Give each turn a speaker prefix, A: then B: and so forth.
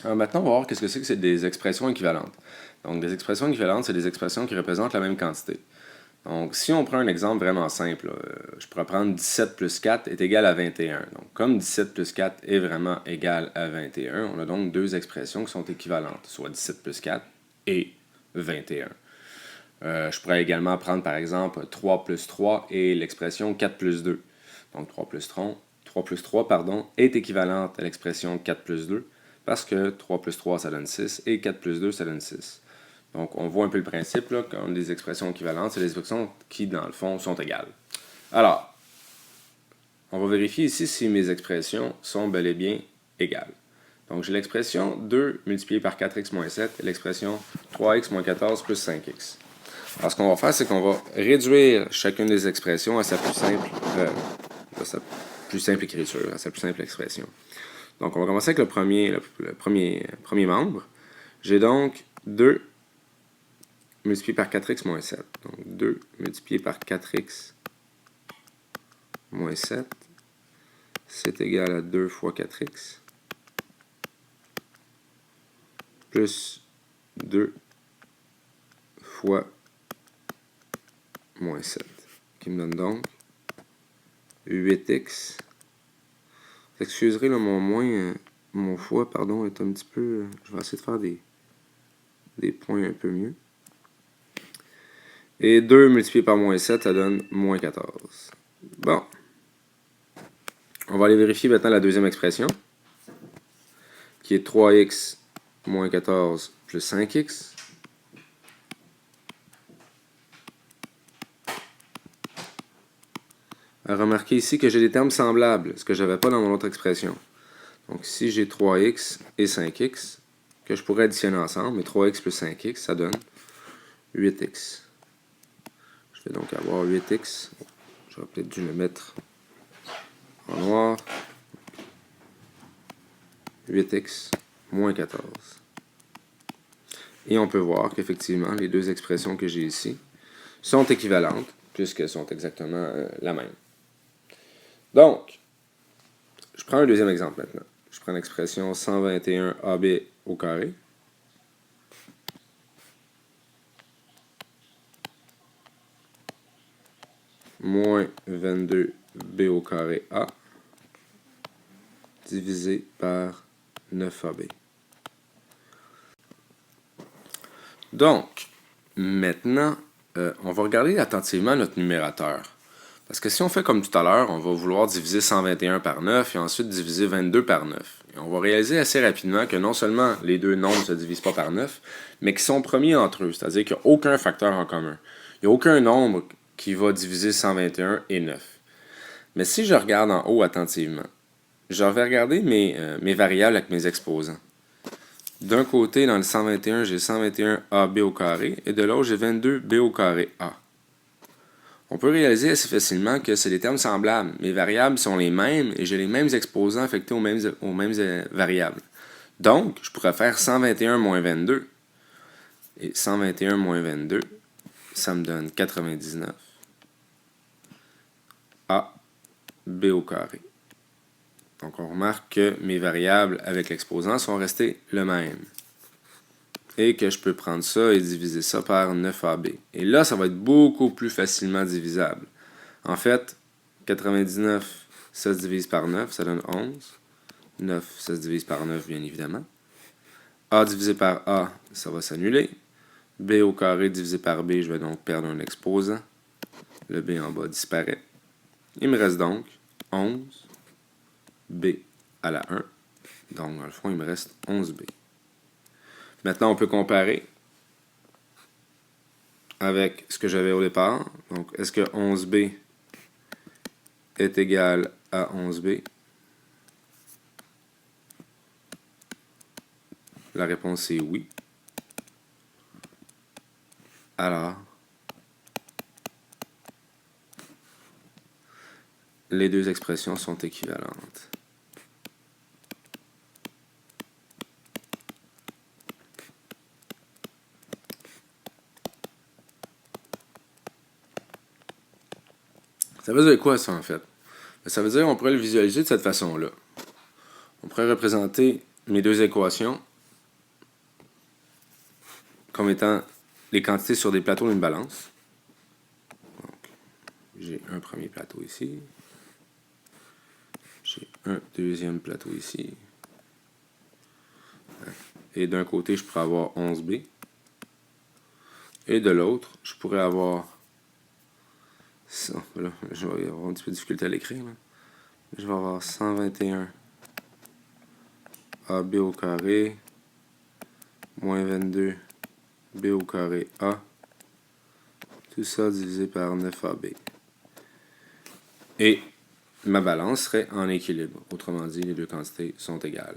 A: Alors maintenant, on va voir qu'est-ce que c'est des expressions équivalentes. Donc, des expressions équivalentes, c'est des expressions qui représentent la même quantité. Donc, si on prend un exemple vraiment simple, je pourrais prendre 17 plus 4 est égal à 21. Donc, comme 17 plus 4 est vraiment égal à 21, on a donc deux expressions qui sont équivalentes, soit 17 plus 4 et 21. Je pourrais également prendre, par exemple, 3 plus 3 et l'expression 4 plus 2. Donc, 3 plus 3 pardon, est équivalente à l'expression 4 plus 2, parce que 3 plus 3, ça donne 6, et 4 plus 2, ça donne 6. Donc, on voit un peu le principe, là, quand des expressions équivalentes, c'est des expressions qui, dans le fond, sont égales. Alors, on va vérifier ici si mes expressions sont bel et bien égales. Donc, j'ai l'expression 2 multiplié par 4x moins 7 et l'expression 3x moins 14 plus 5x. Alors, ce qu'on va faire, c'est qu'on va réduire chacune des expressions à sa plus simple écriture, à sa plus simple expression. Donc, on va commencer avec le premier membre. J'ai donc 2 multiplié par 4x moins 7. Donc, 2 multiplié par 4x moins 7, c'est égal à 2 fois 4x, plus 2 fois moins 7, qui me donne donc 8x. Vous excuserez, là, mon fois, pardon, est un petit peu... je vais essayer de faire des points un peu mieux. Et 2 multiplié par moins 7, ça donne moins 14. Bon. On va aller vérifier maintenant la deuxième expression, qui est 3x moins 14 plus 5x. Remarquez ici que j'ai des termes semblables, ce que je n'avais pas dans mon autre expression. Donc ici, j'ai 3x et 5x, que je pourrais additionner ensemble, mais 3x plus 5x, ça donne 8x. Je vais donc avoir 8x. J'aurais peut-être dû le mettre en noir. 8x moins 14. Et on peut voir qu'effectivement, les deux expressions que j'ai ici sont équivalentes, puisqu'elles sont exactement la même. Donc, je prends un deuxième exemple maintenant. Je prends l'expression 121 AB au carré. Moins 22b au carré A divisé par 9ab. Donc, maintenant, on va regarder attentivement notre numérateur. Parce que si on fait comme tout à l'heure, on va vouloir diviser 121 par 9 et ensuite diviser 22 par 9. Et on va réaliser assez rapidement que non seulement les deux nombres ne se divisent pas par 9, mais qu'ils sont premiers entre eux, c'est-à-dire qu'il n'y a aucun facteur en commun. Il n'y a aucun nombre qui va diviser 121 et 9. Mais si je regarde en haut attentivement, je vais regarder mes variables avec mes exposants. D'un côté, dans le 121, j'ai 121 AB au carré, et de l'autre, j'ai 22B au carré A. On peut réaliser assez facilement que c'est des termes semblables. Mes variables sont les mêmes et j'ai les mêmes exposants affectés aux mêmes variables. Donc, je pourrais faire 121 moins 22. Et 121 moins 22, ça me donne 99. A, B au carré. Donc, on remarque que mes variables avec l'exposant sont restées le même. Et que je peux prendre ça et diviser ça par 9AB. Et là, ça va être beaucoup plus facilement divisable. En fait, 99, ça se divise par 9, ça donne 11. 9, ça se divise par 9, bien évidemment. A divisé par A, ça va s'annuler. B au carré divisé par B, je vais donc perdre un exposant. Le B en bas disparaît. Il me reste donc 11 B à la 1. Donc, dans le fond, il me reste 11B. Maintenant, on peut comparer avec ce que j'avais au départ. Donc, est-ce que 11B est égal à 11B? La réponse est oui. Alors, les deux expressions sont équivalentes. Ça veut dire quoi, ça, en fait? Ça veut dire qu'on pourrait le visualiser de cette façon-là. On pourrais représenter mes deux équations comme étant les quantités sur des plateaux d'une balance. Donc, j'ai un premier plateau ici. J'ai un deuxième plateau ici. Et d'un côté, je pourrais avoir 11B. Et de l'autre, je pourrais avoir ça. Là, je vais avoir un petit peu de difficulté à l'écrire. Je vais avoir 121 AB au carré moins 22 B au carré A. Tout ça divisé par 9AB. Et ma balance serait en équilibre. Autrement dit, les deux quantités sont égales.